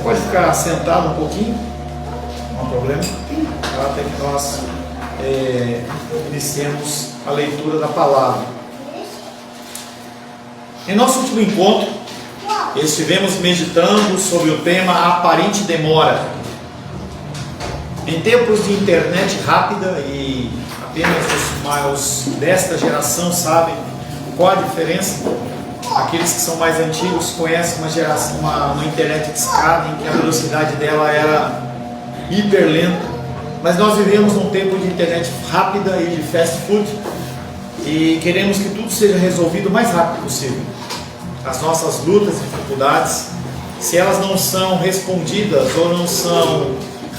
pode ficar sentado um pouquinho, não há problema, até que nós iniciemos a leitura da palavra. Em nosso último encontro, estivemos meditando sobre o tema aparente demora. Em tempos de internet rápida, e apenas os mais desta geração sabem qual a diferença. Aqueles que são mais antigos conhecem uma internet de escada em que a velocidade dela era hiper lenta. Mas nós vivemos num tempo de internet rápida e de fast food, e queremos que tudo seja resolvido o mais rápido possível. As nossas lutas e dificuldades, se elas não são respondidas ou não são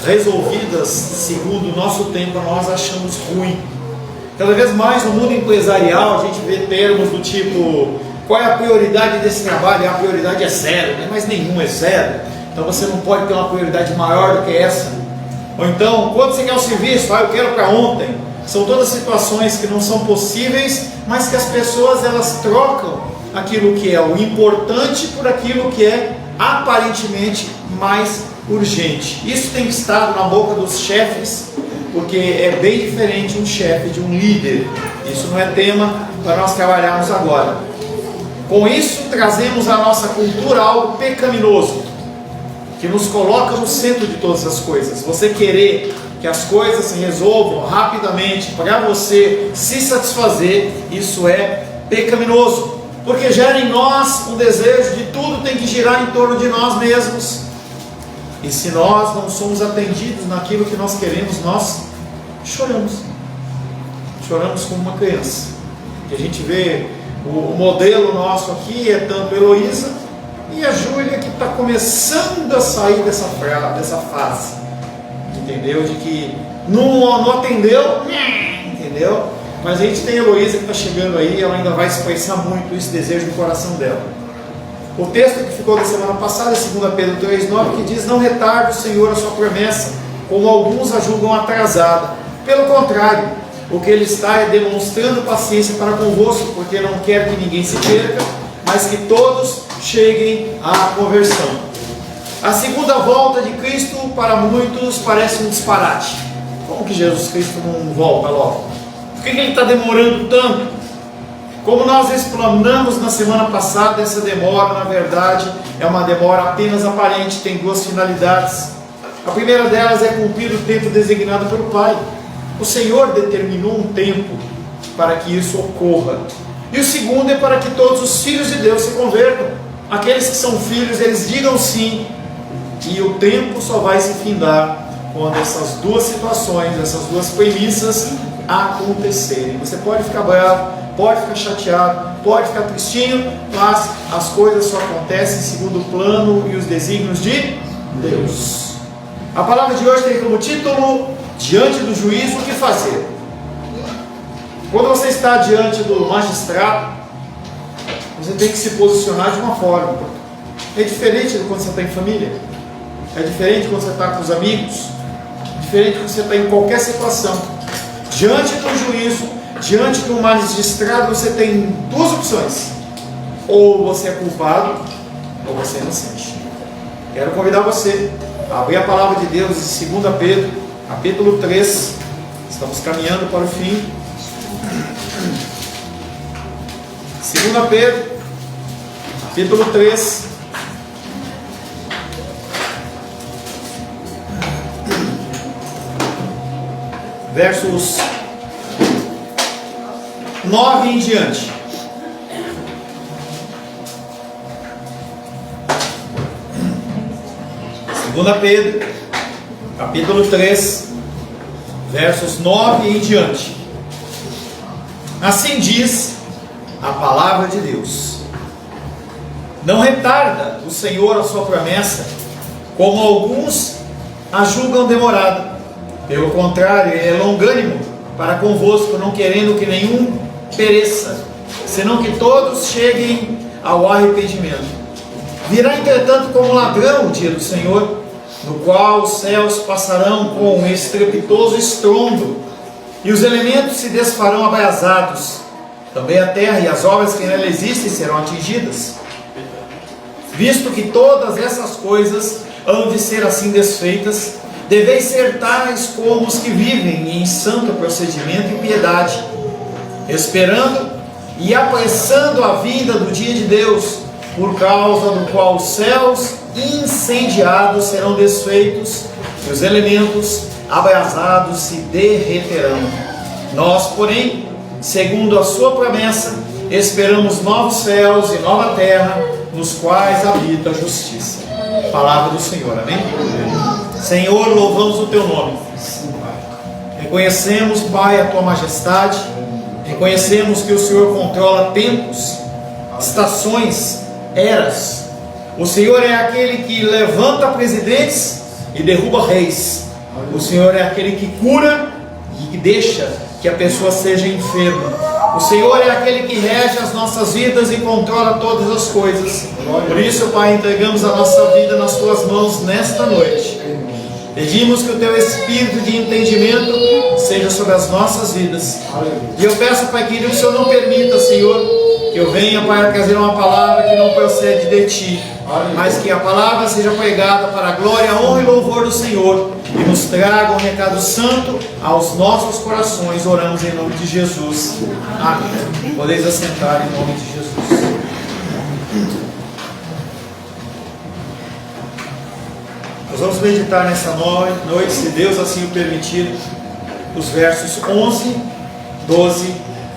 resolvidas segundo o nosso tempo, nós achamos ruim. Cada vez mais no mundo empresarial a gente vê termos do tipo: qual é a prioridade desse trabalho? A prioridade é zero, né? Mas nenhum é zero, então você não pode ter uma prioridade maior do que essa. Ou então, quando você quer o serviço? Eu quero para ontem. São todas situações que não são possíveis, mas que as pessoas elas trocam aquilo que é o importante por aquilo que é aparentemente mais urgente. Isso tem estado na boca dos chefes, porque é bem diferente um chefe de um líder. Isso não é tema para nós trabalharmos agora. Com isso, trazemos à nossa cultura algo pecaminoso, que nos coloca no centro de todas as coisas. Você querer que as coisas se resolvam rapidamente para você se satisfazer, isso é pecaminoso, porque gera em nós um desejo de tudo tem que girar em torno de nós mesmos. E se nós não somos atendidos naquilo que nós queremos, nós choramos. Choramos como uma criança. Que a gente vê o modelo nosso aqui é tanto Heloísa e a Júlia, que está começando a sair dessa fase, entendeu? De que não atendeu, entendeu? Mas a gente tem a Heloísa que está chegando aí, ela ainda vai expressar muito esse desejo no coração dela. O texto que ficou da semana passada é 2 Pedro 3,9, que diz: não retarde o Senhor a sua promessa, como alguns a julgam atrasada. Pelo contrário, o que ele está é demonstrando paciência para convosco, porque não quer que ninguém se perca, mas que todos cheguem à conversão. A segunda volta de Cristo para muitos parece um disparate. Como que Jesus Cristo não volta logo? Por que ele está demorando tanto? Como nós explanamos na semana passada, essa demora, na verdade, é uma demora apenas aparente, tem duas finalidades. A primeira delas é cumprir o tempo designado pelo Pai. O Senhor determinou um tempo para que isso ocorra. E o segundo é para que todos os filhos de Deus se convertam. Aqueles que são filhos, eles digam sim, e o tempo só vai se findar quando essas duas situações, essas duas premissas acontecerem. Você pode ficar bravo, pode ficar chateado, pode ficar tristinho, mas as coisas só acontecem segundo o plano e os desígnios de Deus. A palavra de hoje tem como título: diante do juízo, o que fazer? Quando você está diante do magistrado, você tem que se posicionar de uma forma. É diferente de quando você está em família, é diferente quando você está com os amigos, é diferente quando você está em qualquer situação. Diante do juízo, diante de um magistrado, você tem duas opções: ou você é culpado, ou você é inocente. Quero convidar você a abrir a palavra de Deus em 2 Pedro, capítulo 3. Estamos caminhando para o fim. 2 Pedro, capítulo 3. Versos 9 em diante. Segunda Pedro, capítulo 3, versos 9 em diante. Assim diz a palavra de Deus: não retarda o Senhor a sua promessa, como alguns a julgam demorada. Pelo contrário, ele é longânimo para convosco, não querendo que nenhum pereça, senão que todos cheguem ao arrependimento. Virá, entretanto, como ladrão o dia do Senhor, no qual os céus passarão com um estrepitoso estrondo, e os elementos se desfarão abrasados. Também a terra e as obras que nela existem serão atingidas. Visto que todas essas coisas hão de ser assim desfeitas. Deveis ser tais como os que vivem em santo procedimento e piedade, esperando e apressando a vinda do dia de Deus, por causa do qual os céus incendiados serão desfeitos e os elementos abrasados se derreterão. Nós, porém, segundo a sua promessa, esperamos novos céus e nova terra, nos quais habita a justiça. Palavra do Senhor, amém? Senhor, louvamos o teu nome. Reconhecemos, Pai, a tua majestade. Reconhecemos que o Senhor controla tempos, estações, eras. O Senhor é aquele que levanta presidentes e derruba reis. O Senhor é aquele que cura e que deixa que a pessoa seja enferma. O Senhor é aquele que rege as nossas vidas e controla todas as coisas. Por isso, Pai, entregamos a nossa vida nas tuas mãos nesta noite. Pedimos que o teu espírito de entendimento seja sobre as nossas vidas. E eu peço, Pai querido, que o Senhor não permita, Senhor, que eu venha, Pai, trazer uma palavra que não procede de Ti, mas que a palavra seja pregada para a glória, a honra e louvor do Senhor, e nos traga um recado santo aos nossos corações. Oramos em nome de Jesus. Amém. Podeis assentar em nome de Jesus. Nós vamos meditar nessa noite, se Deus assim o permitir, os versos 11, 12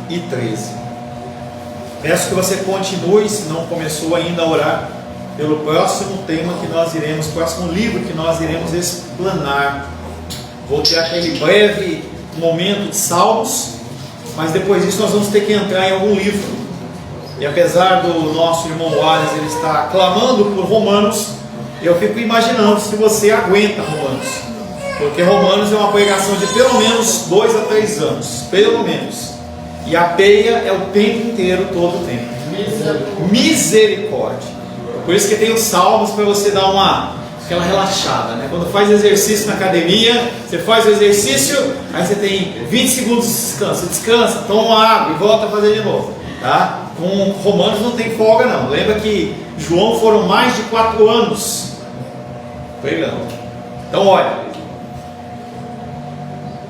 e 13. Peço que você continue, se não começou ainda, a orar pelo próximo tema que nós iremos, próximo livro que nós iremos explanar. Vou ter aquele breve momento de Salmos, mas depois disso nós vamos ter que entrar em algum livro. E apesar do nosso irmão Wallace, ele está clamando por Romanos, eu fico imaginando se você aguenta Romanos, porque Romanos é uma pregação de pelo menos 2 a 3 anos, pelo menos, e a peia é o tempo inteiro, todo o tempo. Misericórdia. Por isso que tem os salmos para você dar aquela relaxada, né? Quando faz exercício na academia, você faz o exercício, aí você tem 20 segundos de descanso, descansa, toma uma água e volta a fazer de novo, tá? Com Romanos não tem folga não. Lembra que João foram mais de 4 anos pregando. Então olha,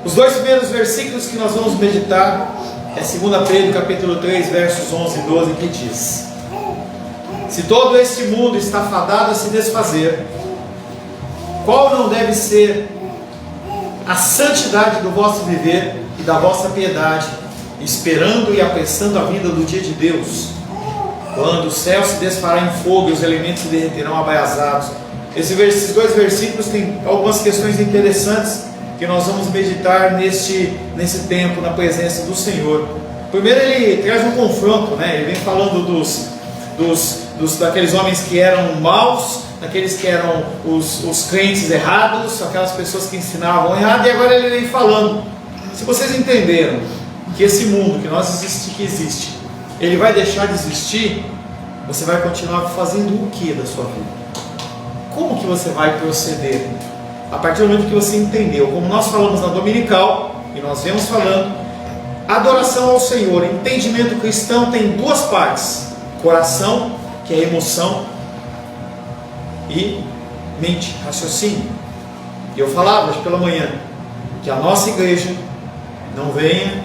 os 2 primeiros versículos que nós vamos meditar é 2 Pedro capítulo 3 versos 11 e 12, que diz: se todo este mundo está fadado a se desfazer, qual não deve ser a santidade do vosso viver e da vossa piedade, esperando e apressando a vinda do dia de Deus, quando o céu se desfará em fogo e os elementos se derreterão abrasados. Esses 2 versículos têm algumas questões interessantes que nós vamos meditar nesse tempo, na presença do Senhor. Primeiro, ele traz um confronto, né? Ele vem falando daqueles homens que eram maus, daqueles que eram os crentes errados, aquelas pessoas que ensinavam errado, e agora ele vem falando: se vocês entenderam que esse mundo que existe, ele vai deixar de existir, você vai continuar fazendo o que da sua vida? Como que você vai proceder? A partir do momento que você entendeu, como nós falamos na dominical, e nós vemos falando, adoração ao Senhor, entendimento cristão tem 2 partes: coração, que é emoção, e mente, raciocínio. E eu falava hoje pela manhã que a nossa igreja não venha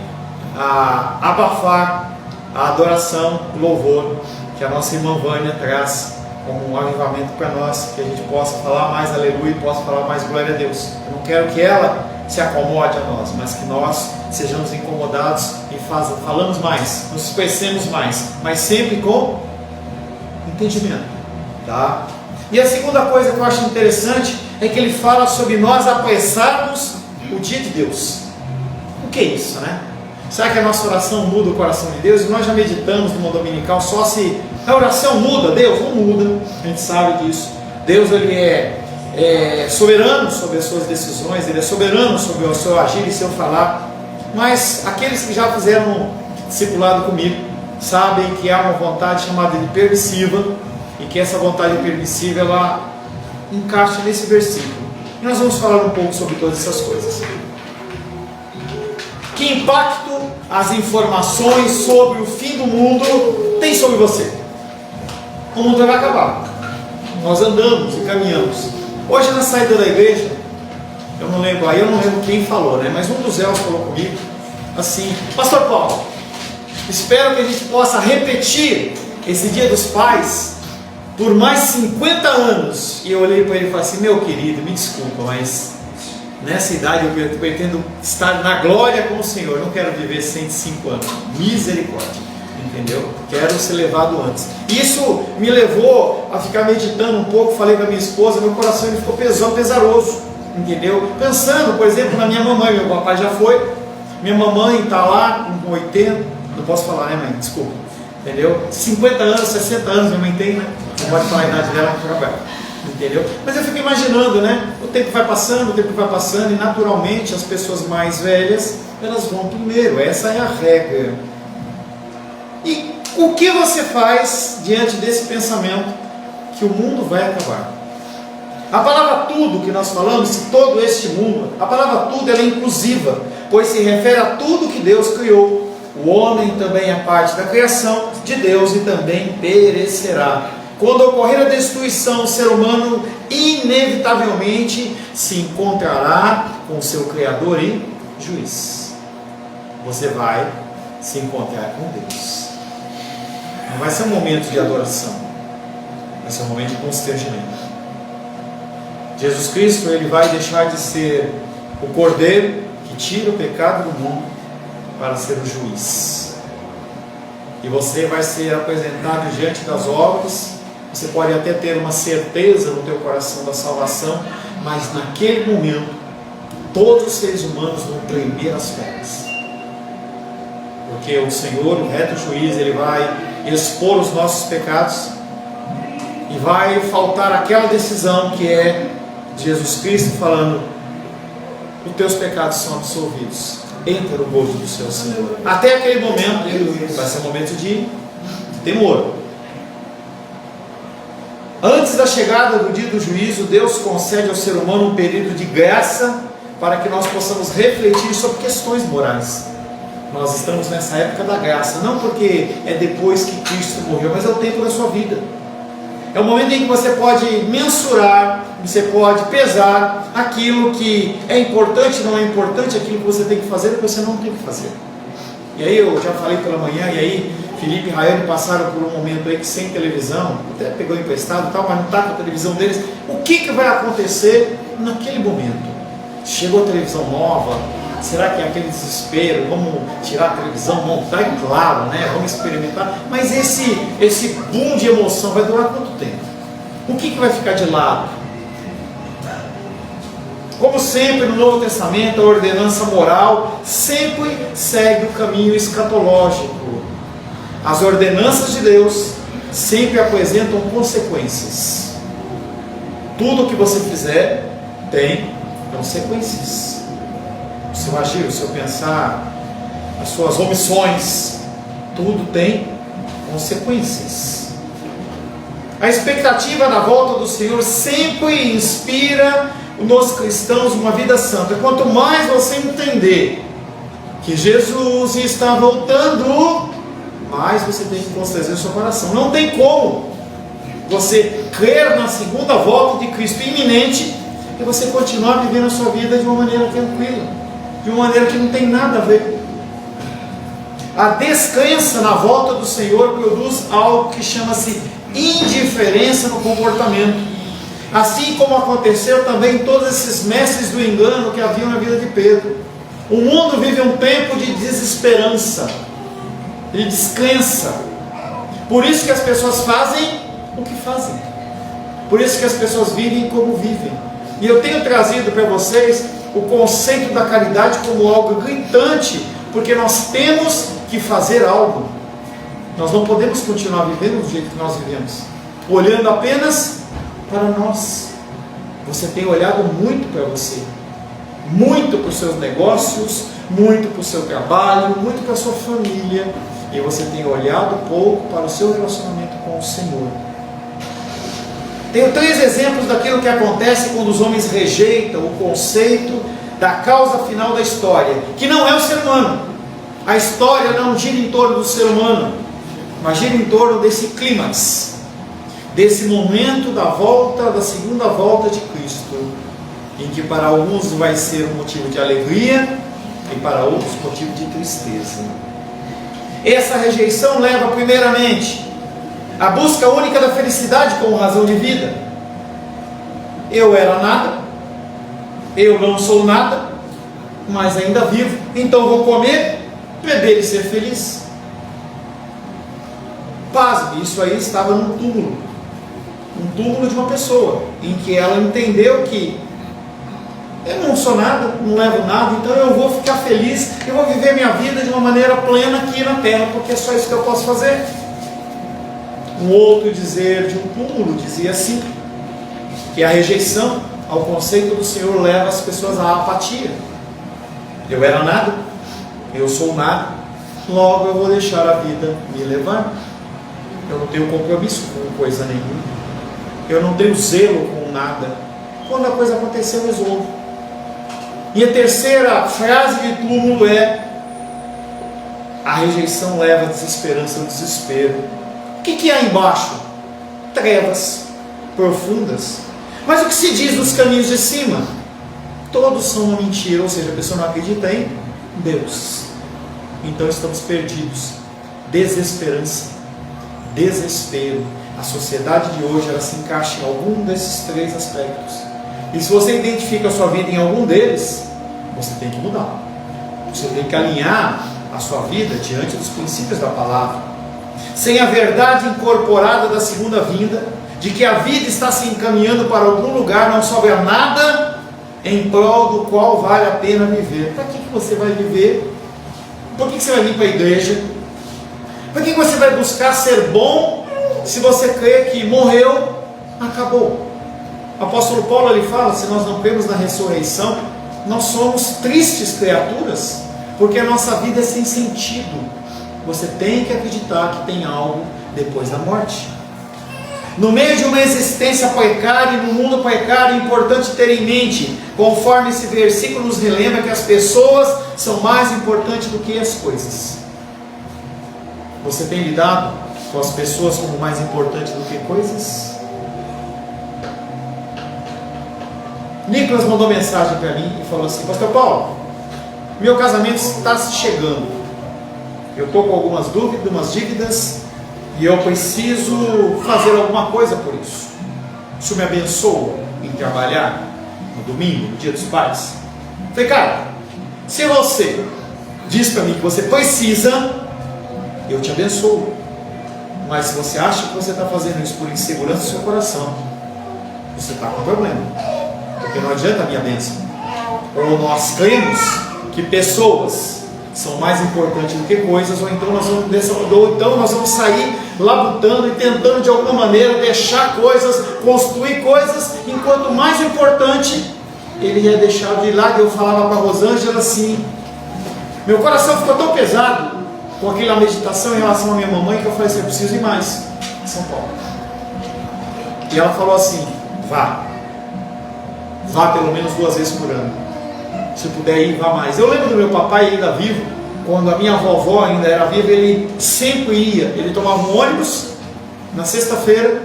a abafar a adoração, o louvor que a nossa irmã Vânia traz como um avivamento para nós, que a gente possa falar mais aleluia e possa falar mais glória a Deus. Eu não quero que ela se acomode a nós, mas que nós sejamos incomodados e falamos mais, nos expressemos mais, mas sempre com entendimento, tá? E a segunda coisa que eu acho interessante é que ele fala sobre nós apressarmos o dia de Deus. O que é isso, né? Será que a nossa oração muda o coração de Deus? Nós já meditamos numa dominical só se a oração muda. Deus não muda, a gente sabe disso. Deus, ele é soberano sobre as suas decisões, ele é soberano sobre o seu agir e seu falar. Mas aqueles que já fizeram discipulado comigo sabem que há uma vontade chamada de permissiva, e que essa vontade permissiva ela encaixa nesse versículo. E nós vamos falar um pouco sobre todas essas coisas. Que impacto as informações sobre o fim do mundo têm sobre você? O mundo vai acabar. Nós andamos e caminhamos Hoje na saída da igreja, eu não lembro quem falou, né? Mas um dos elos falou comigo assim: Pastor Paulo, espero que a gente possa repetir esse Dia dos Pais por mais 50 anos. E eu olhei para ele e falei assim: meu querido, me desculpa, mas nessa idade eu pretendo estar na glória com o Senhor. Eu não quero viver 105 anos. Misericórdia. Entendeu? Quero ser levado antes. Isso me levou a ficar meditando um pouco. Falei com a minha esposa, meu coração ele ficou pesaroso. Entendeu? Pensando, por exemplo, na minha mamãe. Meu papai já foi. Minha mamãe está lá com 80. Não posso falar, né, mãe? Desculpa. Entendeu? 50 anos, 60 anos, minha mãe tem, né? Não pode falar a idade dela, entendeu? Mas eu fico imaginando, né? O tempo vai passando e naturalmente as pessoas mais velhas, elas vão primeiro. Essa é a regra. E o que você faz diante desse pensamento que o mundo vai acabar? A palavra tudo que nós falamos, todo este mundo, a palavra tudo ela é inclusiva, pois se refere a tudo que Deus criou. O homem também é parte da criação de Deus e também perecerá. Quando ocorrer a destruição, o ser humano inevitavelmente se encontrará com o seu Criador e juiz. Você vai se encontrar com Deus. Não vai ser um momento de adoração, vai ser um momento de constrangimento. Jesus Cristo ele vai deixar de ser o Cordeiro que tira o pecado do mundo para ser o juiz. E você vai ser apresentado diante das obras. Você pode até ter uma certeza no teu coração da salvação, mas naquele momento todos os seres humanos vão tremer as pernas, porque o Senhor, o reto juiz, ele vai expor os nossos pecados e vai faltar aquela decisão que é Jesus Cristo falando: os teus pecados são absolvidos, entra no gozo do seu Senhor. Até aquele momento vai ser um momento de temor. Antes da chegada do dia do juízo, Deus concede ao ser humano um período de graça para que nós possamos refletir sobre questões morais. Nós estamos nessa época da graça, não porque é depois que Cristo morreu, mas é o tempo da sua vida. É o momento em que você pode mensurar, você pode pesar aquilo que é importante, não é importante, aquilo que você tem que fazer e que você não tem que fazer. E aí eu já falei pela manhã, e aí Felipe e Rayane passaram por um momento aí que sem televisão, até pegou emprestado e tal, mas não está com a televisão deles. O que vai acontecer naquele momento? Chegou a televisão nova, será que é aquele desespero? Vamos tirar a televisão, montar? É claro, né? Vamos experimentar. Mas esse boom de emoção vai durar quanto tempo? O que vai ficar de lado? Como sempre no Novo Testamento, a ordenança moral sempre segue o caminho escatológico. As ordenanças de Deus sempre apresentam consequências. Tudo o que você fizer tem consequências. O seu agir, o seu pensar, as suas omissões, tudo tem consequências. A expectativa da volta do Senhor sempre inspira nos cristãos uma vida santa. Quanto mais você entender que Jesus está voltando, mais você tem que constranger o seu coração. Não tem como você crer na segunda volta de Cristo iminente e você continuar vivendo a sua vida de uma maneira tranquila, de uma maneira que não tem nada a ver. A descrença na volta do Senhor produz algo que chama-se indiferença no comportamento, assim como aconteceu também em todos esses mestres do engano que haviam na vida de Pedro. O mundo vive um tempo de desesperança, de descrença. Por isso que as pessoas fazem o que fazem, por isso que as pessoas vivem como vivem. E eu tenho trazido para vocês o conceito da caridade como algo gritante, porque nós temos que fazer algo. Nós não podemos continuar vivendo do jeito que nós vivemos, olhando apenas para nós. Você tem olhado muito para você, muito para os seus negócios, muito para o seu trabalho, muito para a sua família, e você tem olhado pouco para o seu relacionamento com o Senhor. Tenho 3 exemplos daquilo que acontece quando os homens rejeitam o conceito da causa final da história, que não é o ser humano. A história não gira em torno do ser humano, mas gira em torno desse clímax, desse momento da volta, da segunda volta de Cristo. Cristo, em que para alguns vai ser um motivo de alegria e para outros motivo de tristeza. Essa rejeição leva primeiramente à busca única da felicidade como razão de vida. Eu era nada, eu não sou nada, mas ainda vivo, então vou comer, beber e ser feliz. Pasme, isso aí estava num túmulo, um túmulo de uma pessoa, em que ela entendeu que eu não sou nada, não levo nada, então eu vou ficar feliz, eu vou viver minha vida de uma maneira plena aqui na terra, porque é só isso que eu posso fazer. Um outro dizer de um túmulo dizia assim, que a rejeição ao conceito do Senhor leva as pessoas à apatia. Eu era nada, eu sou nada, logo eu vou deixar a vida me levar. Eu não tenho compromisso com coisa nenhuma, eu não tenho zelo com nada. Quando a coisa acontecer, eu resolvo. E a terceira frase de túmulo é: a rejeição leva a desesperança, ao desespero. O que há embaixo? Trevas profundas. Mas o que se diz dos caminhos de cima? Todos são uma mentira, ou seja, a pessoa não acredita em Deus. Então estamos perdidos. Desesperança, desespero. A sociedade de hoje, ela se encaixa em algum desses três aspectos. E se você identifica a sua vida em algum deles, você tem que mudar. Você tem que alinhar a sua vida diante dos princípios da palavra. Sem a verdade incorporada da segunda vinda, de que a vida está se encaminhando para algum lugar, não sobra nada em prol do qual vale a pena viver. Para que você vai viver? Por que você vai vir para a igreja? Para que você vai buscar ser bom, se você crê que morreu, acabou? O apóstolo Paulo, ele fala, se nós não cremos na ressurreição, nós somos tristes criaturas, porque a nossa vida é sem sentido. Você tem que acreditar que tem algo depois da morte. No meio de uma existência precária e no mundo precário, é importante ter em mente, conforme esse versículo nos relembra, que as pessoas são mais importantes do que as coisas. Você tem lidado com as pessoas como mais importantes do que coisas? Nicolas mandou mensagem para mim e falou assim: Pastor Paulo, meu casamento está chegando, eu estou com algumas dúvidas, umas dívidas, e eu preciso fazer alguma coisa por isso. O Senhor me abençoa em trabalhar no domingo, no dia dos pais? Eu falei: cara, se você diz para mim que você precisa, eu te abençoo. Mas se você acha que você está fazendo isso por insegurança do seu coração, você está com problema, porque não adianta a minha bênção. Ou nós cremos que pessoas são mais importantes do que coisas, ou então nós vamos sair labutando e tentando de alguma maneira deixar coisas, construir coisas, enquanto o mais importante ele é deixado de lado. Eu falava para a Rosângela assim, meu coração ficou tão pesado com aquela meditação em relação à minha mamãe, que eu falei assim: eu preciso ir mais em São Paulo. E ela falou assim: vá pelo menos 2 vezes por ano, se puder ir, vá mais. Eu lembro do meu papai ainda vivo, quando a minha vovó ainda era viva, ele sempre ia, ele tomava um ônibus na sexta-feira,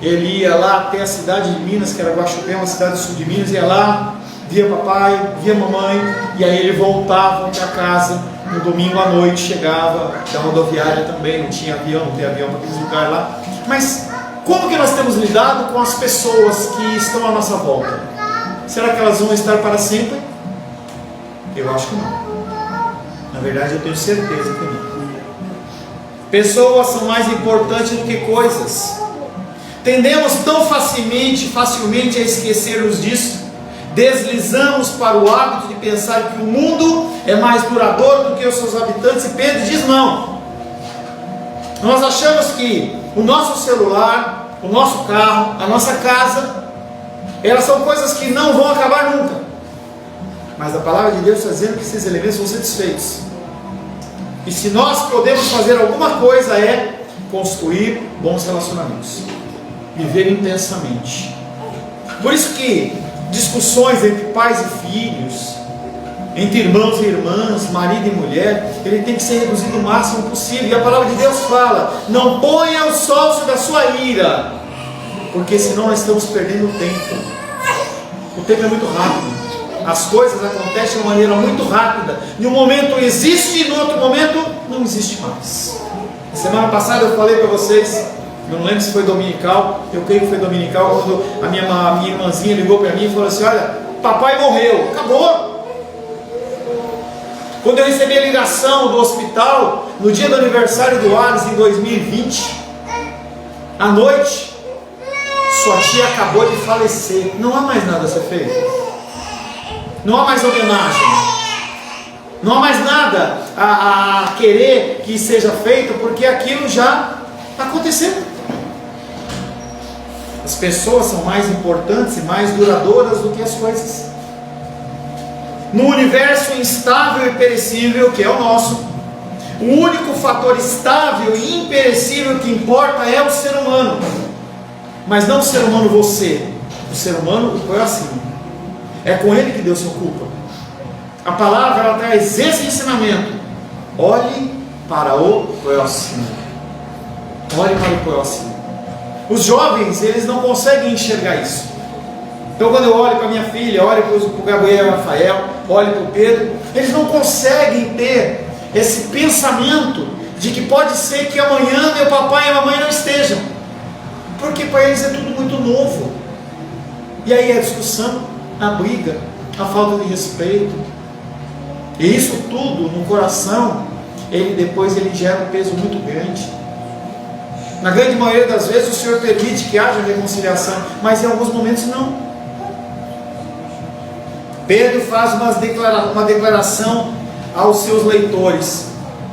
ele ia lá até a cidade de Minas, que era Guaxupé, uma cidade do sul de Minas, ia lá, via papai, via mamãe, e aí ele voltava para casa no domingo à noite, chegava da rodoviária também, não tinha avião, não tem avião para aqueles lugares lá. Mas como que nós temos lidado com as pessoas que estão à nossa volta? Será que elas vão estar para sempre? Eu acho que não. Na verdade, eu tenho certeza que não. Pessoas são mais importantes do que coisas. Tendemos tão facilmente a esquecermos disso. Deslizamos para o hábito de pensar que o mundo é mais duradouro do que os seus habitantes, e Pedro diz não. Nós achamos que o nosso celular, o nosso carro, a nossa casa, elas são coisas que não vão acabar nunca. Mas a palavra de Deus está dizendo que esses elementos vão ser desfeitos. E se nós podemos fazer alguma coisa, é construir bons relacionamentos, viver intensamente. Por isso que discussões entre pais e filhos, entre irmãos e irmãs, marido e mulher, ele tem que ser reduzido o máximo possível. E a palavra de Deus fala: não ponha o sol sobre a sua ira, porque senão nós estamos perdendo tempo. O tempo é muito rápido. As coisas acontecem de uma maneira muito rápida. Em um momento existe e no outro momento não existe mais. Semana passada eu falei para vocês, eu não lembro se foi dominical, eu creio que foi dominical, quando a minha irmãzinha ligou para mim e falou assim: olha, papai morreu, acabou. Quando eu recebi a ligação do hospital, no dia do aniversário do Alex em 2020, à noite, sua tia acabou de falecer. Não há mais nada a ser feito. Não há mais homenagem. Não há mais nada a querer que seja feito, porque aquilo já aconteceu. As pessoas são mais importantes e mais duradouras do que as coisas. No universo instável e perecível que é o nosso, o único fator estável e imperecível que importa é o ser humano. Mas não o ser humano você, o ser humano o próximo. É com ele que Deus se ocupa. A palavra ela traz esse ensinamento: olhe para o próximo. Olhe para o próximo. Os jovens, eles não conseguem enxergar isso. Então quando eu olho para minha filha, olho para o Gabriel e o Rafael, olho para o Pedro, eles não conseguem ter esse pensamento de que pode ser que amanhã meu papai e a mamãe não estejam, porque para eles é tudo muito novo. E aí a discussão, a briga, a falta de respeito, e isso tudo no coração, depois ele gera um peso muito grande. Na grande maioria das vezes o Senhor permite que haja reconciliação, mas em alguns momentos não. Pedro faz uma declaração aos seus leitores: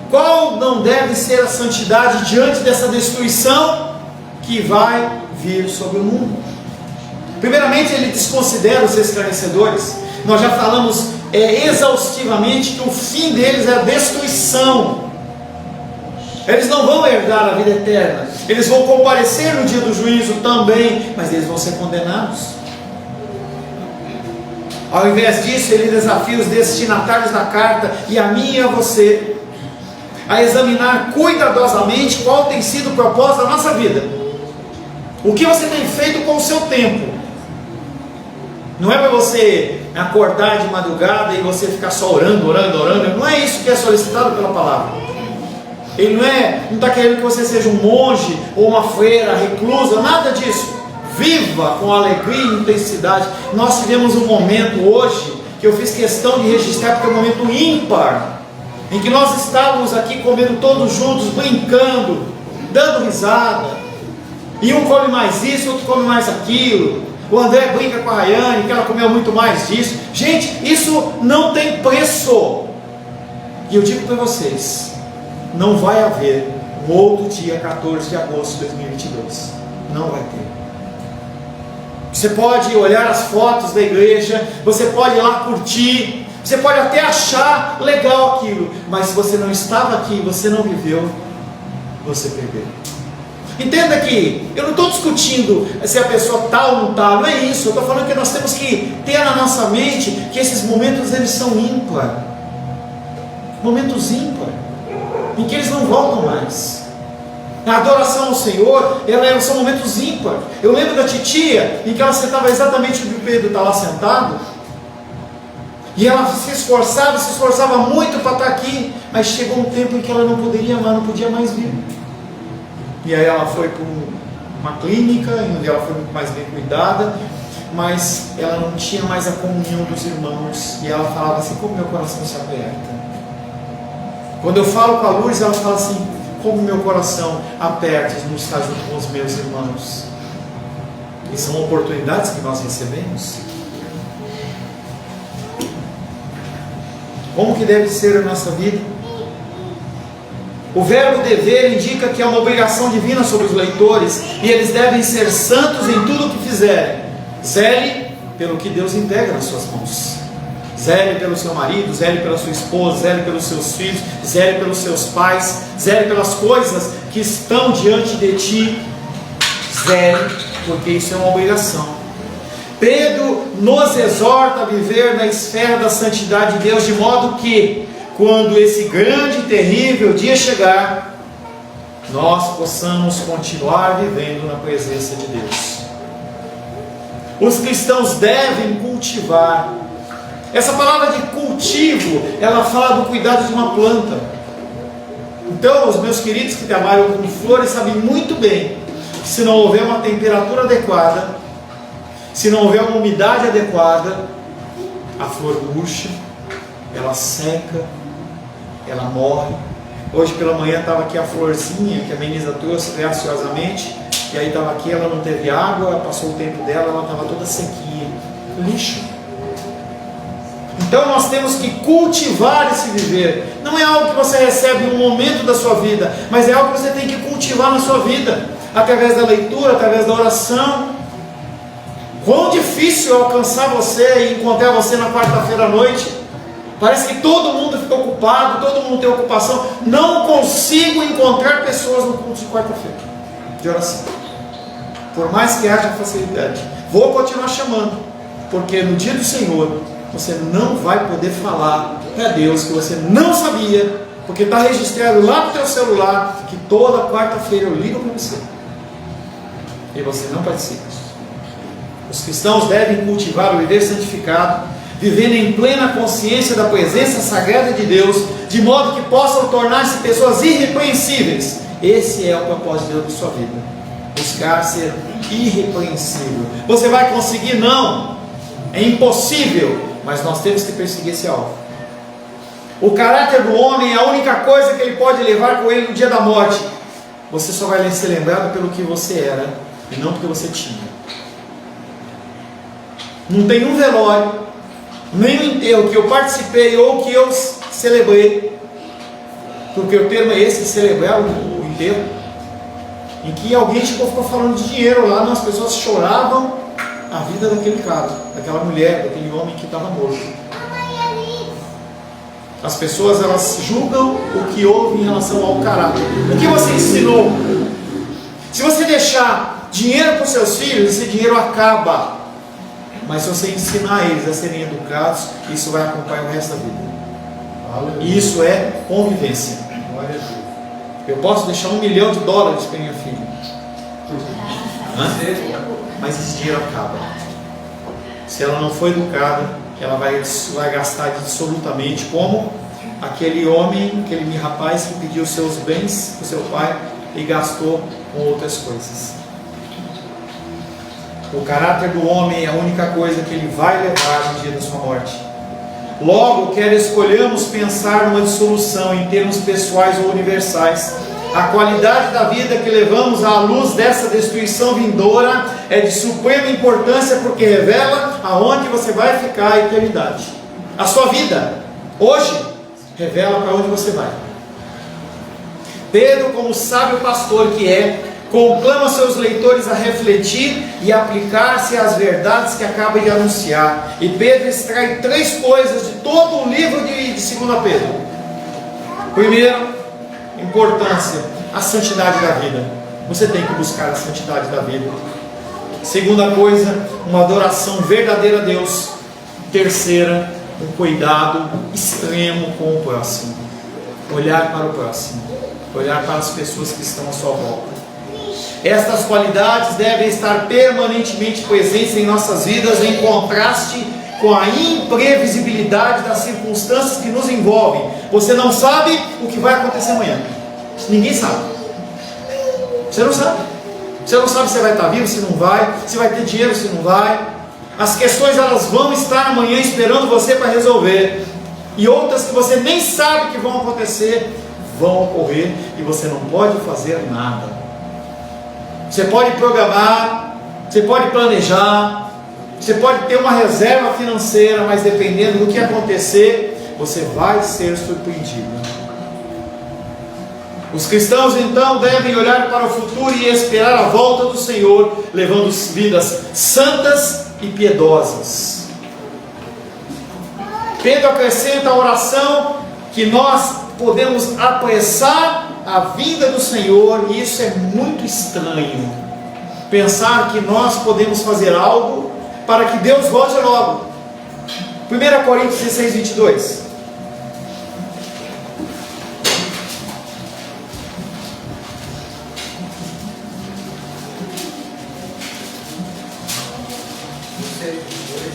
qual não deve ser a santidade diante dessa destruição que vai vir sobre o mundo? Primeiramente, ele desconsidera os escarnecedores. Nós já falamos exaustivamente que o fim deles é a destruição. Eles não vão herdar a vida eterna. Eles vão comparecer no dia do juízo também, mas eles vão ser condenados. Ao invés disso, ele desafia os destinatários da carta, e a mim e a você, a examinar cuidadosamente qual tem sido o propósito da nossa vida. O que você tem feito com o seu tempo? Não é para você acordar de madrugada e você ficar só orando. Não é isso que é solicitado pela palavra. Ele não está querendo que você seja um monge ou uma freira reclusa, nada disso. Viva com alegria e intensidade. Nós tivemos um momento hoje que eu fiz questão de registrar, porque é um momento ímpar, em que nós estávamos aqui comendo todos juntos, brincando, dando risada, e um come mais isso, outro come mais aquilo. O André brinca com a Rayane, que ela comeu muito mais disso. Gente, isso não tem preço. E eu digo para vocês, não vai haver um outro dia 14 de agosto de 2022. Não vai ter. Você pode olhar as fotos da igreja, você pode ir lá curtir, você pode até achar legal aquilo, mas se você não estava aqui, você não viveu, você perdeu. Entenda que eu não estou discutindo se a pessoa está ou não está, não é isso. Eu estou falando que nós temos que ter na nossa mente que esses momentos eles são ímpar, momentos ímpar, em que eles não voltam mais. A adoração ao Senhor, são momentos ímpar. Eu lembro da titia, em que ela sentava exatamente onde o Pedro está lá sentado, e ela se esforçava muito para estar aqui, mas chegou um tempo em que ela não podia mais vir. E aí ela foi para uma clínica, onde ela foi muito mais bem cuidada, mas ela não tinha mais a comunhão dos irmãos, e ela falava assim: como meu coração se aperta. Quando eu falo com a Lourdes, ela fala assim: como meu coração aperta de não estar junto com os meus irmãos. E são oportunidades que nós recebemos. Como que deve ser a nossa vida? O verbo dever indica que é uma obrigação divina sobre os leitores, e eles devem ser santos em tudo o que fizerem. Zele pelo que Deus entrega nas suas mãos. Zele pelo seu marido, zele pela sua esposa, zele pelos seus filhos, zele pelos seus pais, zele pelas coisas que estão diante de ti. Zele, porque isso é uma obrigação. Pedro nos exorta a viver na esfera da santidade de Deus, de modo que, quando esse grande e terrível dia chegar, nós possamos continuar vivendo na presença de Deus. Os cristãos devem cultivar. Essa palavra de cultivo, ela fala do cuidado de uma planta. Então, os meus queridos que trabalham com flores sabem muito bem que se não houver uma temperatura adequada, se não houver uma umidade adequada, a flor murcha, ela seca, ela morre. Hoje pela manhã estava aqui a florzinha que a Menisa trouxe graciosamente, e aí estava aqui, ela não teve água, passou o tempo dela, ela estava toda sequinha, lixo. Então nós temos que cultivar esse viver. Não é algo que você recebe em um momento da sua vida, mas é algo que você tem que cultivar na sua vida, através da leitura, através da oração. Quão difícil é alcançar você e encontrar você na quarta-feira à noite. Parece que todo mundo fica ocupado, todo mundo tem ocupação. Não consigo encontrar pessoas no culto de quarta-feira de oração, por mais que haja facilidade. Vou continuar chamando, porque no dia do Senhor você não vai poder falar para Deus que você não sabia, porque está registrado lá no teu celular que toda quarta-feira eu ligo para você e você não participa. Os cristãos devem cultivar o viver santificado, vivendo em plena consciência da presença sagrada de Deus, de modo que possam tornar-se pessoas irrepreensíveis. Esse é o propósito de Deus na sua vida, buscar ser irrepreensível. Você vai conseguir? Não, é impossível, mas nós temos que perseguir esse alvo. O caráter do homem é a única coisa que ele pode levar com ele no dia da morte. Você só vai ser lembrado pelo que você era e não pelo que você tinha. Não tem um velório, nem um enterro que eu participei ou que eu celebrei, porque o termo é esse, celebrar o enterro, em que alguém ficou falando de dinheiro lá, não, as pessoas choravam a vida daquele cara, daquela mulher, daquele homem que estava morto. As pessoas, elas julgam o que houve em relação ao caráter. O que você ensinou? Se você deixar dinheiro para os seus filhos, esse dinheiro acaba. Mas se você ensinar eles a serem educados, isso vai acompanhar o resto da vida. E isso é convivência. Eu posso deixar $1 milhão para minha filha, mas esse dinheiro acaba. Se ela não for educada, ela vai gastar absolutamente, como aquele homem, aquele rapaz que pediu seus bens para o seu pai e gastou com outras coisas. O caráter do homem é a única coisa que ele vai levar no dia da sua morte. Logo, quer escolhamos pensar numa dissolução em termos pessoais ou universais, a qualidade da vida que levamos à luz dessa destruição vindoura é de suprema importância, porque revela aonde você vai ficar a eternidade. A sua vida, hoje, revela para onde você vai. Pedro, como sábio pastor que é, conclama seus leitores a refletir e aplicar-se às verdades que acaba de anunciar. E Pedro extrai 3 coisas de todo o livro de 2 Pedro. Primeiro, importância, a santidade da vida. Você tem que buscar a santidade da vida. Segunda coisa, uma adoração verdadeira a Deus. Terceira, um cuidado extremo com o próximo. Olhar para o próximo, olhar para as pessoas que estão à sua volta. Estas qualidades devem estar permanentemente presentes em nossas vidas, em contraste com a imprevisibilidade das circunstâncias que nos envolvem. Você não sabe o que vai acontecer amanhã. Ninguém sabe. Você não sabe. Você não sabe se vai estar vivo, se não vai, se vai ter dinheiro, se não vai. As questões, elas vão estar amanhã esperando você para resolver. E outras que você nem sabe que vão acontecer, vão ocorrer e você não pode fazer nada. Você pode programar, você pode planejar, você pode ter uma reserva financeira, mas dependendo do que acontecer, você vai ser surpreendido. Os cristãos então devem olhar para o futuro e esperar a volta do Senhor, levando vidas santas e piedosas. Pedro acrescenta a oração que nós podemos apressar a vinda do Senhor, e isso é muito estranho. Pensar que nós podemos fazer algo para que Deus volte logo. 1 Coríntios 16, 22.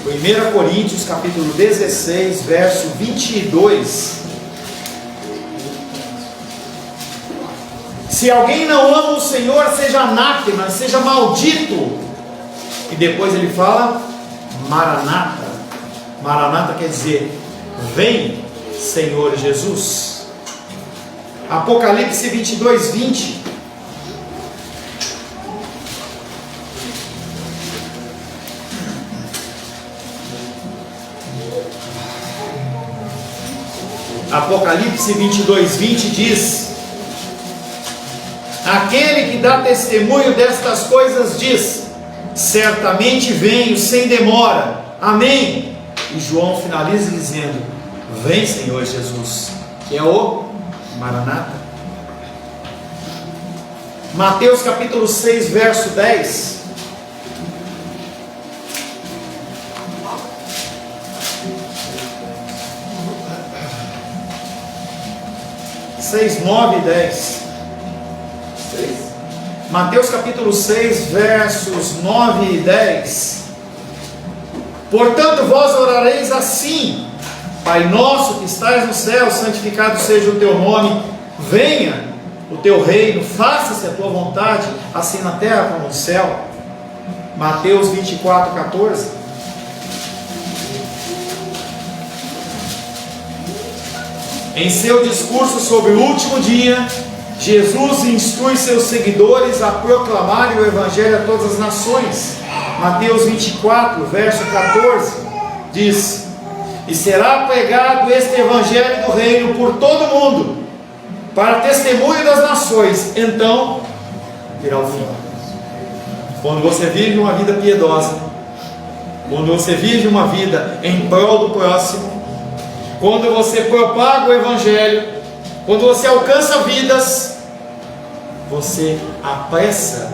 1 Coríntios capítulo 16, verso 22. Se alguém não ama o Senhor, seja anátema, seja maldito. E depois ele fala, Maranata. Maranata quer dizer, vem, Senhor Jesus. Apocalipse 22, 20. Apocalipse 22, 20 diz: aquele que dá testemunho destas coisas diz: certamente venho sem demora. Amém. E João finaliza dizendo: vem, Senhor Jesus, que é o Maranata. Mateus capítulo 6, verso 10. Seis, 9 e 10. Mateus capítulo 6, versos 9 e 10. Portanto, vós orareis assim: Pai nosso que estás no céu, santificado seja o teu nome, venha o teu reino, faça-se a tua vontade, assim na terra como no céu. Mateus 24, 14. Em seu discurso sobre o último dia, Jesus instrui seus seguidores a proclamarem o Evangelho a todas as nações. Mateus 24, verso 14, diz: e será pregado este Evangelho do reino por todo o mundo, para testemunho das nações, então virá o fim. Quando você vive uma vida piedosa, quando você vive uma vida em prol do próximo, quando você propaga o Evangelho, quando você alcança vidas, você apressa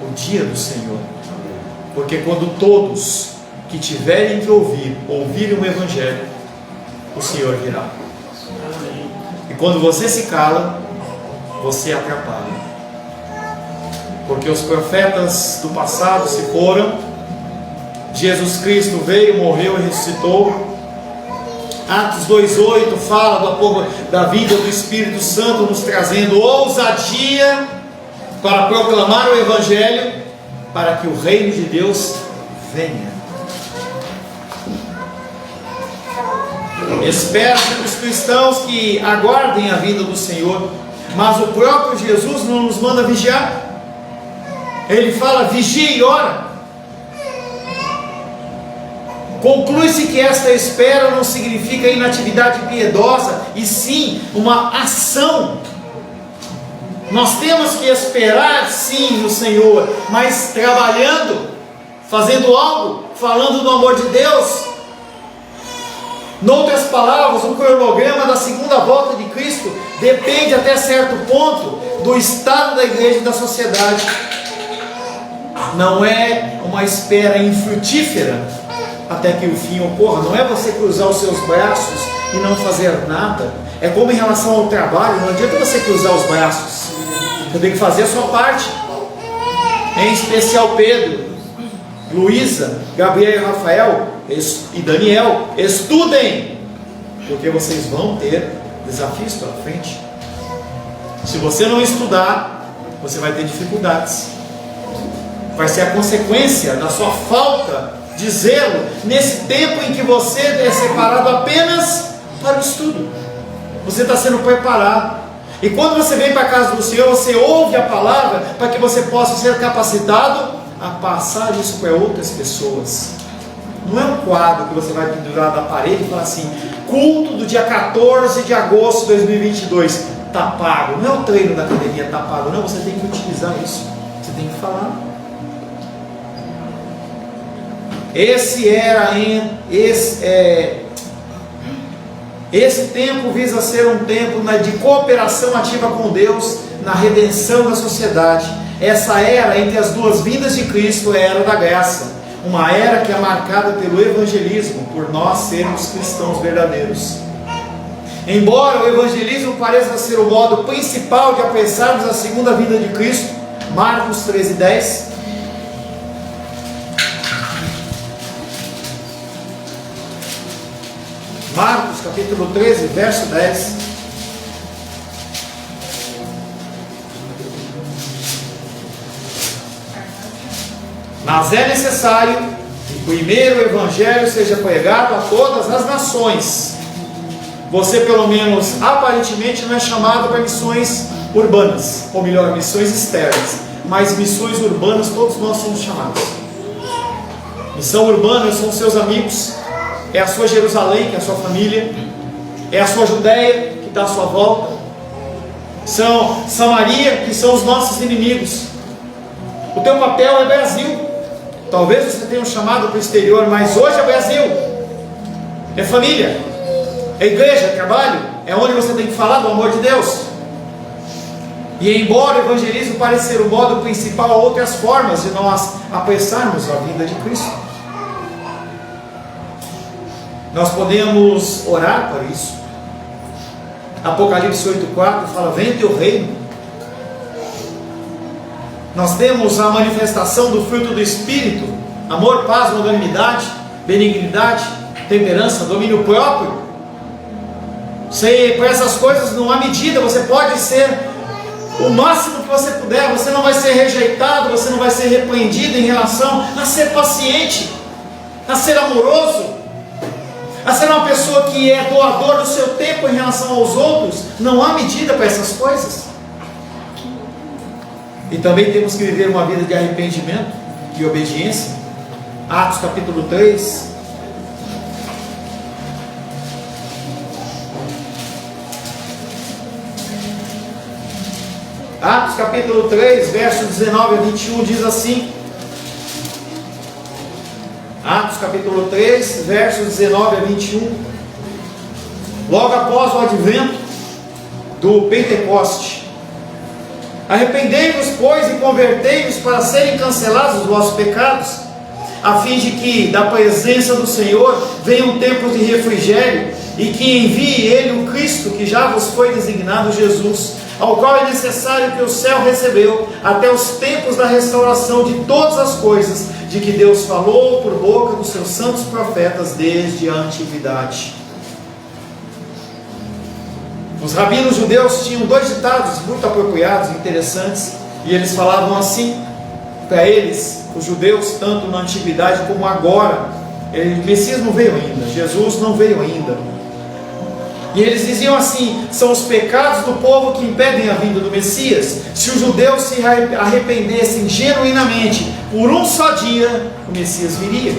o dia do Senhor. Porque quando todos que tiverem que ouvirem o Evangelho, o Senhor virá. E quando você se cala, você atrapalha. Porque os profetas do passado se foram, Jesus Cristo veio, morreu e ressuscitou. Atos 2,8 fala da vida do Espírito Santo nos trazendo ousadia para proclamar o Evangelho, para que o reino de Deus venha. Espera os cristãos que aguardem a vinda do Senhor, mas o próprio Jesus não nos manda vigiar. Ele fala: vigie e ora. Conclui-se que esta espera não significa inatividade piedosa, e sim uma ação. Nós temos que esperar sim no Senhor, mas trabalhando, fazendo algo, falando do amor de Deus. Noutras palavras, o cronograma da segunda volta de Cristo depende até certo ponto do estado da igreja e da sociedade. Não é uma espera infrutífera até que o fim ocorra. Não é você cruzar os seus braços e não fazer nada. É como em relação ao trabalho: não adianta você cruzar os braços, você tem que fazer a sua parte. Em especial Pedro, Luísa, Gabriel e Rafael e Daniel, estudem, porque vocês vão ter desafios pela frente. Se você não estudar, você vai ter dificuldades. Vai ser a consequência da sua falta de zelo nesse tempo em que você é separado apenas para o estudo. Você está sendo preparado, e quando você vem para a casa do Senhor, você ouve a palavra para que você possa ser capacitado a passar isso para outras pessoas. Não é um quadro que você vai pendurar da parede e falar assim: culto do dia 14 de agosto de 2022 está pago. Não é o treino da academia está pago, não. Você tem que utilizar isso, você tem que falar. Esse tempo visa ser um tempo de cooperação ativa com Deus na redenção da sociedade. Essa era entre as duas vindas de Cristo é a era da graça, uma era que é marcada pelo evangelismo, por nós sermos cristãos verdadeiros. Embora o evangelismo pareça ser o modo principal de apressarmos a segunda vinda de Cristo, Marcos 13:10, Marcos capítulo 13, verso 10. Mas é necessário que primeiro o Evangelho seja pregado a todas as nações. Você, pelo menos aparentemente, não é chamado para missões urbanas, ou melhor, missões externas, mas missões urbanas todos nós somos chamados. Missão urbana são seus amigos, é a sua Jerusalém, que é a sua família, é a sua Judéia, que está à sua volta, são Samaria, que são os nossos inimigos. O teu papel é Brasil. Talvez você tenha um chamado para o exterior, mas hoje é Brasil, é família, é igreja, é trabalho, é onde você tem que falar do amor de Deus. E embora o evangelismo pareça ser o modo principal, há outras formas de nós apressarmos a vinda de Cristo. Nós podemos orar para isso. Apocalipse 8,4 fala: venha teu reino. Nós temos a manifestação do fruto do Espírito: amor, paz, longanimidade, benignidade, temperança, domínio próprio. Para essas coisas não há medida. Você pode ser o máximo que você puder, você não vai ser rejeitado, você não vai ser repreendido em relação a ser paciente, a ser amoroso, a ser uma pessoa que é doador do seu tempo em relação aos outros. Não há medida para essas coisas. E também temos que viver uma vida de arrependimento e obediência. Atos capítulo 3. Atos capítulo 3, verso 19 a 21 diz assim. Atos capítulo 3, verso 19 a 21. Logo após o advento do Pentecoste: arrependei-vos, pois, e convertei-vos para serem cancelados os vossos pecados, a fim de que da presença do Senhor venham tempos de refrigério, e que envie Ele o Cristo, que já vos foi designado, Jesus, ao qual é necessário que o céu recebeu, até os tempos da restauração de todas as coisas, de que Deus falou por boca dos seus santos profetas desde a antiguidade. Os rabinos judeus tinham dois ditados muito apropriados, interessantes, e eles falavam assim para eles, os judeus, tanto na antiguidade como agora. O Messias não veio ainda, Jesus não veio ainda. E eles diziam assim: são os pecados do povo que impedem a vinda do Messias. Se os judeus se arrependessem genuinamente por um só dia, o Messias viria.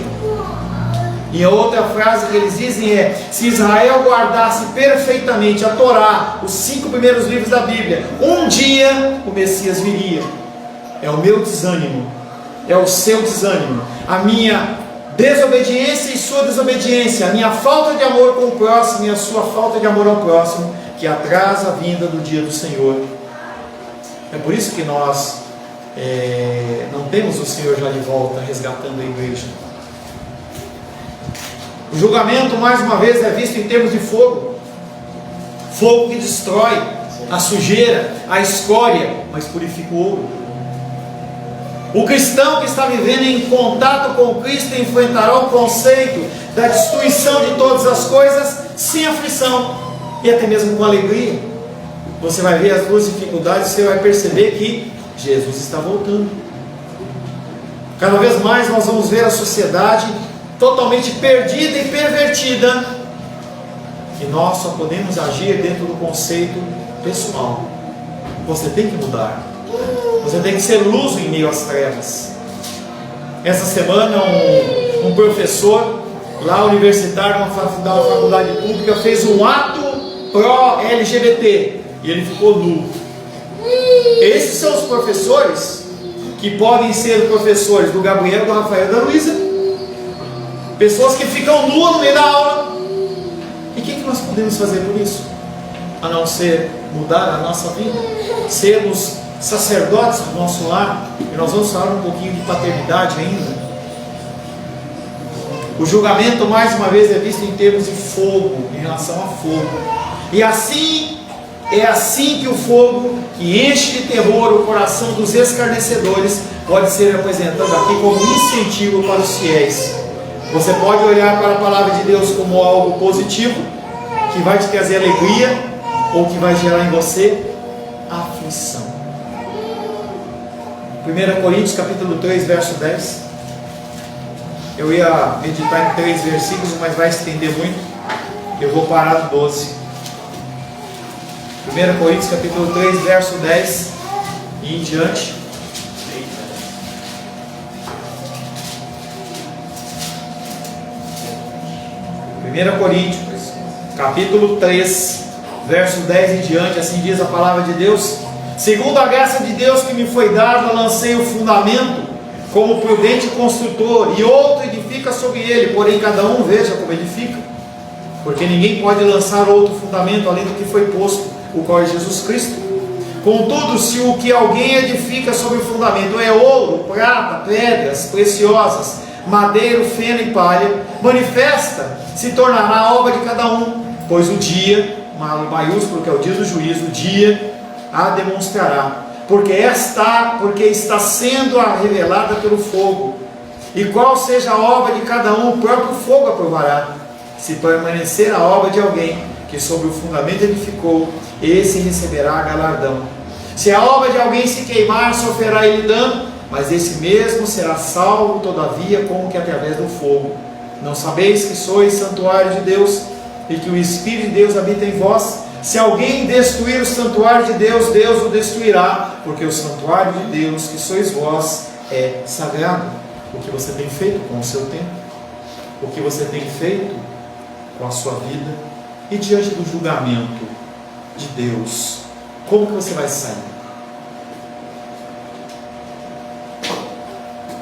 E a outra frase que eles dizem é: se Israel guardasse perfeitamente a Torá, os 5 primeiros livros da Bíblia, um dia o Messias viria. É o meu desânimo, é o seu desânimo, a minha desobediência e sua desobediência, a minha falta de amor com o próximo e a sua falta de amor ao próximo, que atrasa a vinda do dia do Senhor. É por isso que nós não temos o Senhor já de volta resgatando a igreja. O julgamento, mais uma vez, é visto em termos de fogo. Fogo que destrói a sujeira, a escória, mas purifica o ouro. O cristão que está vivendo em contato com Cristo enfrentará o conceito da destruição de todas as coisas sem aflição e até mesmo com alegria. Você vai ver as duas dificuldades, você vai perceber que Jesus está voltando. Cada vez mais nós vamos ver a sociedade totalmente perdida e pervertida, e nós só podemos agir dentro do conceito pessoal. Você tem que mudar, você tem que ser luz em meio às trevas. Essa semana um professor lá universitário, uma faculdade pública, fez um ato pró-LGBT e ele ficou nu. Esses são os professores que podem ser professores do Gabriel, do Rafael e da Luísa. Pessoas que ficam nuas no meio da aula. E o que nós podemos fazer por isso? A não ser mudar a nossa vida, sermos sacerdotes do nosso lar. E nós vamos falar um pouquinho de paternidade ainda. O julgamento, mais uma vez, é visto em termos de fogo, em relação a fogo. E assim, é assim que o fogo, que enche de terror o coração dos escarnecedores, pode ser apresentado aqui como um incentivo para os fiéis. Você pode olhar para a palavra de Deus como algo positivo, que vai te trazer alegria, ou que vai gerar em você aflição. 1 Coríntios capítulo 3, verso 10. Eu ia meditar em 3 versículos, mas vai estender muito. Eu vou parar no 12. 1 Coríntios capítulo 3, verso 10 e em diante. 1 Coríntios capítulo 3, verso 10 em diante, assim diz a palavra de Deus: segundo a graça de Deus que me foi dada, lancei o fundamento como prudente construtor, e outro edifica sobre ele, porém cada um veja como edifica, porque ninguém pode lançar outro fundamento além do que foi posto, o qual é Jesus Cristo. Contudo, se o que alguém edifica sobre o fundamento é ouro, prata, pedras preciosas, madeiro, feno e palha, manifesta se tornará a obra de cada um, pois o dia, maiúsculo que é o dia do juízo, o dia a demonstrará, porque está sendo revelada pelo fogo, e qual seja a obra de cada um, o próprio fogo aprovará. Se permanecer a obra de alguém que sobre o fundamento edificou, esse receberá galardão. Se a obra de alguém se queimar, sofrerá ele dano, mas esse mesmo será salvo todavia como que através do fogo. Não sabeis que sois santuário de Deus e que o Espírito de Deus habita em vós? Se alguém destruir o santuário de Deus, Deus o destruirá, porque o santuário de Deus, que sois vós, é sagrado. O que você tem feito com o seu tempo? O que você tem feito com a sua vida? E diante do julgamento de Deus, como que você vai sair?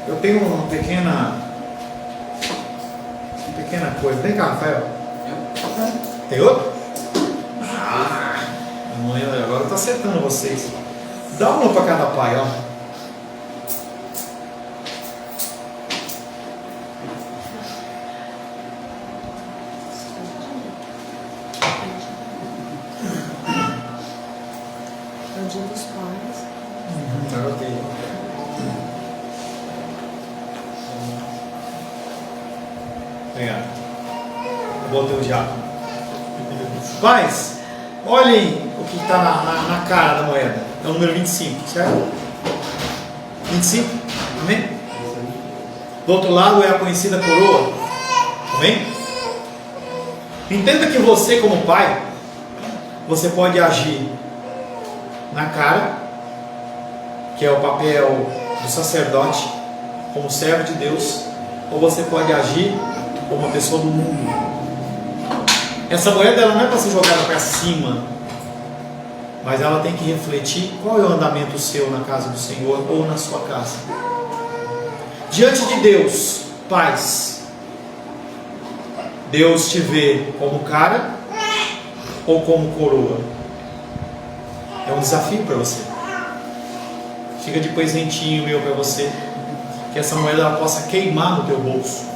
Eu tenho uma pequena coisa. Vem cá, Rafael. Tem outro? Não lembro, agora eu estou acertando vocês. Dá uma para cada pai, ó. É o dia dos pais. Ok. Obrigado. Eu botei o diabo. Pais, olhem o que está na cara da moeda. É o número 25, certo? 25? Amém? Do outro lado é a conhecida coroa. Amém? Entenda que você, como pai, você pode agir na cara, que é o papel do sacerdote, como servo de Deus, ou você pode agir como uma pessoa do mundo. Essa moeda ela não é para ser jogada para cima, mas ela tem que refletir qual é o andamento seu na casa do Senhor ou na sua casa. Diante de Deus, pais, Deus te vê como cara ou como coroa? É um desafio para você. Fica de presentinho meu para você, que essa moeda ela possa queimar no teu bolso,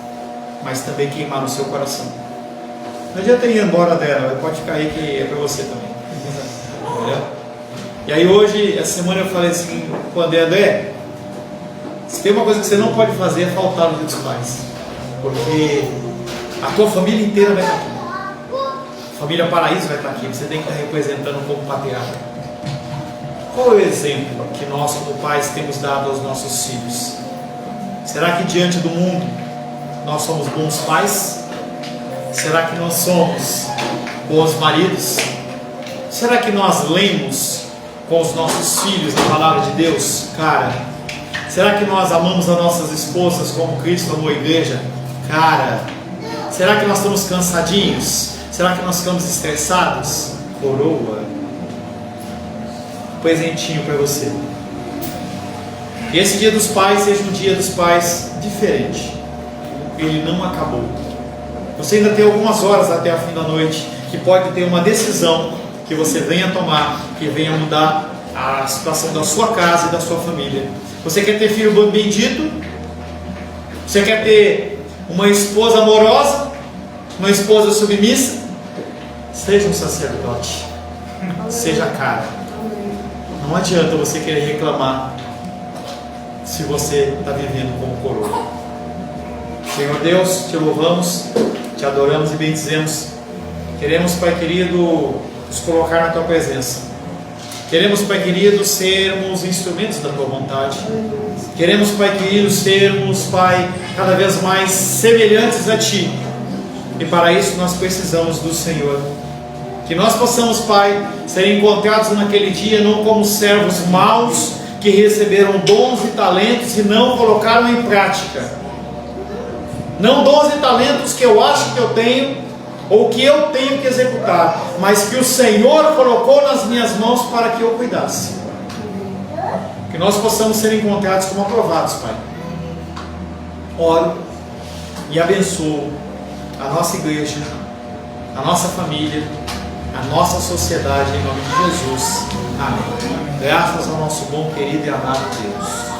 mas também queimar no seu coração. Não adianta ir embora dela, pode ficar aí que é para você também. Entendeu? E aí hoje, essa semana eu falei assim com o André, se tem uma coisa que você não pode fazer é faltar no dia dos pais, porque a tua família inteira vai estar aqui. A família Paraíso vai estar aqui, você tem que estar representando como patriarca. Qual é o exemplo que nós como pais temos dado aos nossos filhos? Será que diante do mundo nós somos bons pais? Será que nós somos bons maridos? Será que nós lemos com os nossos filhos a palavra de Deus? Cara, será que nós amamos as nossas esposas como Cristo amou a igreja? Cara, será que nós estamos cansadinhos? Será que nós ficamos estressados? Coroa, presentinho para você. E esse dia dos pais seja um dia dos pais diferente. Ele não acabou. Você ainda tem algumas horas até a fim da noite que pode ter uma decisão que você venha tomar, que venha mudar a situação da sua casa e da sua família. Você quer ter filho bendito? Você quer ter uma esposa amorosa? Uma esposa submissa? Seja um sacerdote. Seja cara. Não adianta você querer reclamar se você está vivendo como coroa. Senhor Deus, te louvamos, te adoramos e bendizemos. Queremos, Pai querido, nos colocar na tua presença. Queremos, Pai querido, sermos instrumentos da tua vontade. Queremos, Pai querido, sermos, Pai, cada vez mais semelhantes a ti. E para isso nós precisamos do Senhor. Que nós possamos, Pai, ser encontrados naquele dia não como servos maus que receberam dons e talentos e não colocaram em prática. Não dons e talentos que eu acho que eu tenho ou que eu tenho que executar, mas que o Senhor colocou nas minhas mãos para que eu cuidasse. Que nós possamos ser encontrados como aprovados, Pai. Oro e abençoo a nossa igreja, a nossa família, a nossa sociedade, em nome de Jesus. Amém. Graças ao nosso bom, querido e amado Deus.